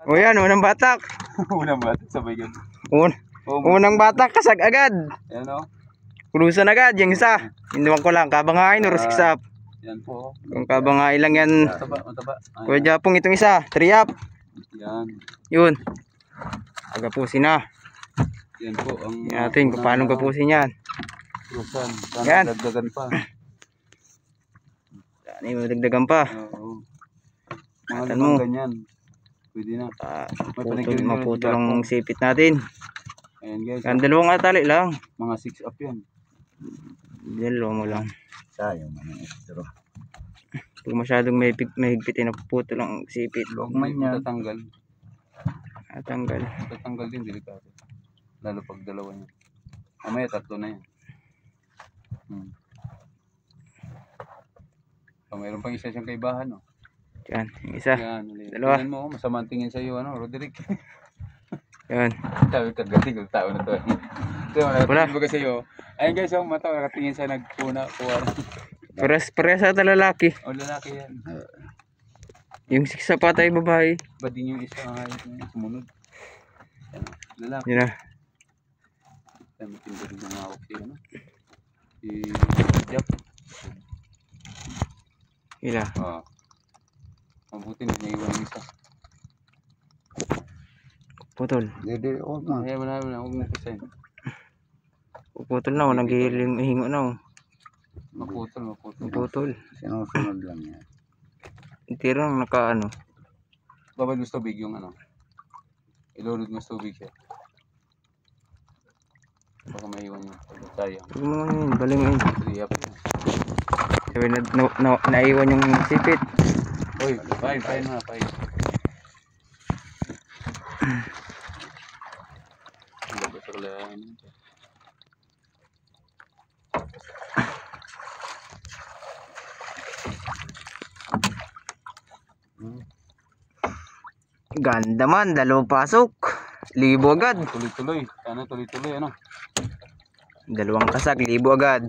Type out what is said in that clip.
O yan, unang batak. Unang batak, sabay gan. Unang batak, kasag agad. Yan o. Kulusan agad, yung isa. Inuwan ko lang, kabangay, no, rusiksap. Yan po. Kung kabangay lang yan. Mataba. Kuya Japong, itong isa, 3 up. Yan. Yun. Agapusin na. Yan po ang Natin kung paano gapusin yan. Kulusan. Yan. Sana dagdagan pa. Yan, madagdagan pa. Oo. Mga Atan mo. ganyan. Pwede na. Maputol ang sipit natin. Ayan guys. Yan, dalawang atali lang. Mga 6 up yan. Dalawa mo lang. Sayang mga extra. Pag masyadong mahigpitin, napuputol ang sipit. Lugman yan. Tatanggal. Tatanggal. Tatanggal din, delikado. Lalo pag dalawa niya. Mamaya 3 na yan. So, mayroon pang isa siyang kaibahan, no? Yan, yung isa. Yan, Dalawa. tingnan mo, masama ang tingin sa iyo, ano, Roderick. Yan. Sabi ka, gating yung tao na to. So, nakatingin ba sa iyo? Ayun guys, yung mata, nakatingin sa nagpuna, kuha. Pares sa lalaki. O, lalaki yan. Yung siksa pa tayo babae. Ba din yung isa sumunod? Yan, lalaki. Yun na. Yan, matindi rin yung hawak siya, ano? Si Jap. Ila. Mabuti na niya iwan yung isa. Putol. Hindi, huwag na. Ayaw na, huwag mo pisayin. Putol na, walang gihiling hingo na. Maputol. Sinusunod lang yan. Hindi lang naka-ano. Babad mo sa tubig yung ano. Ilulod mo sa tubig siya. Baka maiwan yung sayang. Huwag mo yun, baling yun. Riyap yun. Sabi naiwan yung sipit. Uy, pain na, pain. Labas ako lang. Ganda man, 2 pasok. 1,000 agad. Tuloy-tuloy. Sana tuloy-tuloy, ano? 2 kasag, 1,000 agad.